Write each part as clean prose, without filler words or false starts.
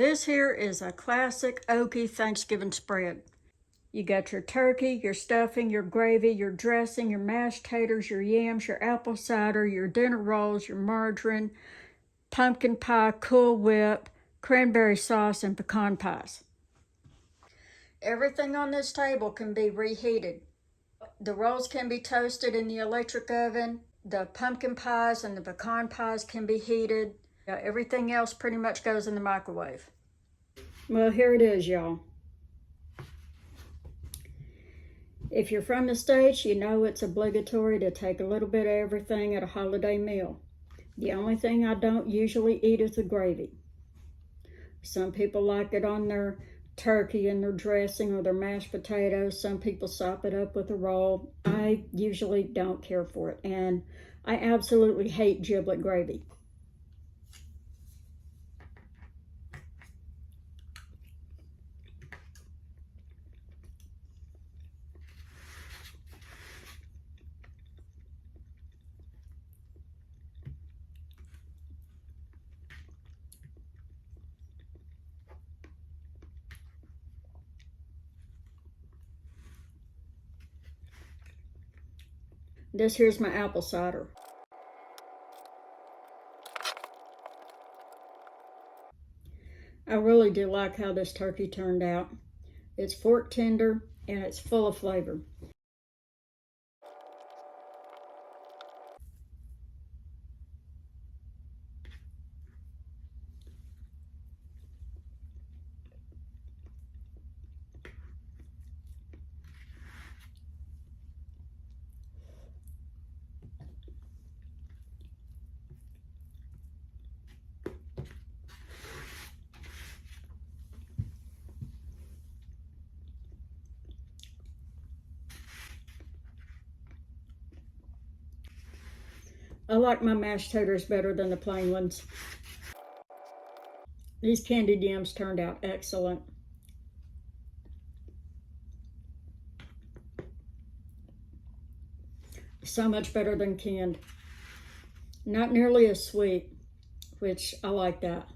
This here is a classic Okie Thanksgiving spread. You got your turkey, your stuffing, your gravy, your dressing, your mashed taters, your yams, your apple cider, your dinner rolls, your margarine, pumpkin pie, Cool Whip, cranberry sauce, and pecan pies. Everything on this table can be reheated. The rolls can be toasted in the electric oven. The pumpkin pies and the pecan pies can be heated. Everything else pretty much goes in the microwave. Well, here it is, y'all. If you're from the States, you know it's obligatory to take a little bit of everything at a holiday meal. The only thing I don't usually eat is the gravy. Some people like it on their turkey and their dressing or their mashed potatoes. Some people sop it up with a roll. I usually don't care for it, and I absolutely hate giblet gravy. This here's my apple cider. I really do like how this turkey turned out. It's fork tender and it's full of flavor. I like my mashed taters better than the plain ones. These candied yams turned out excellent. So much better than canned. Not nearly as sweet, which I like that.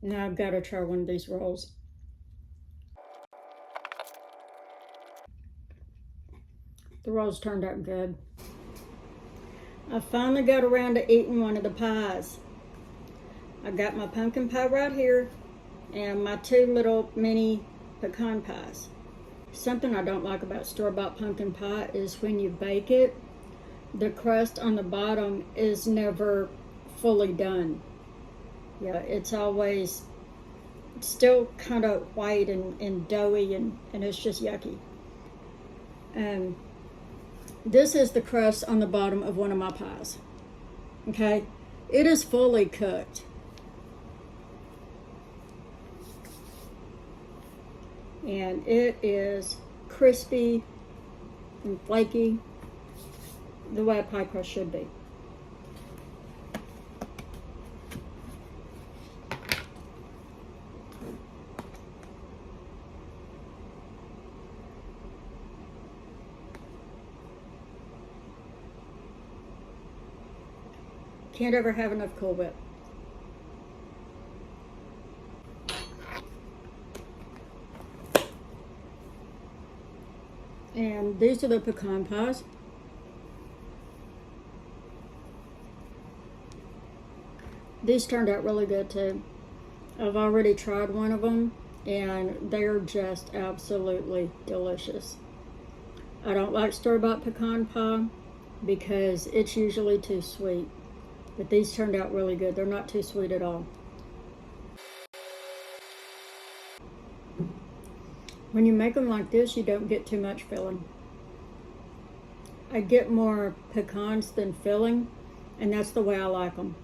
Now I've got to try one of these rolls. The rolls turned out good. I finally got around to eating one of the pies. I got my pumpkin pie right here and my two little mini pecan pies. Something I don't like about store-bought pumpkin pie is when you bake it, the crust on the bottom is never fully done. Yeah, it's always still kind of white and doughy, and it's just yucky. This is the crust on the bottom of one of my pies. Okay, it is fully cooked. And it is crispy and flaky, the way a pie crust should be. Can't ever have enough Cool Whip. And these are the pecan pies. These turned out really good too. I've already tried one of them and they're just absolutely delicious. I don't like store-bought pecan pie because it's usually too sweet. But these turned out really good. They're not too sweet at all. When you make them like this, you don't get too much filling. I get more pecans than filling, and that's the way I like them.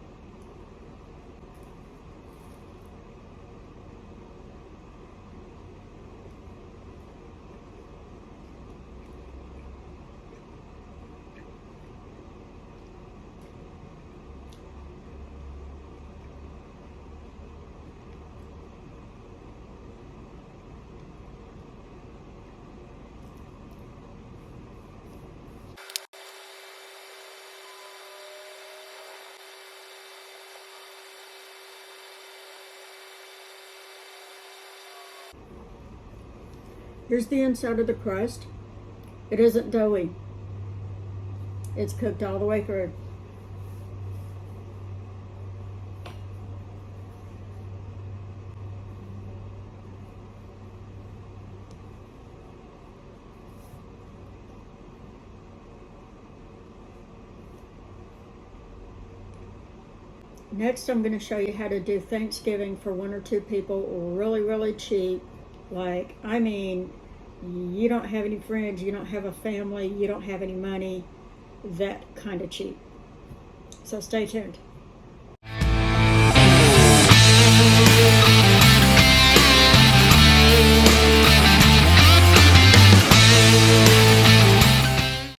Here's the inside of the crust. It isn't doughy. It's cooked all the way through. Next, I'm going to show you how to do Thanksgiving for 1 or 2 people really, really cheap. Like, I mean, you don't have any friends, you don't have a family, you don't have any money, that kind of cheap. So stay tuned.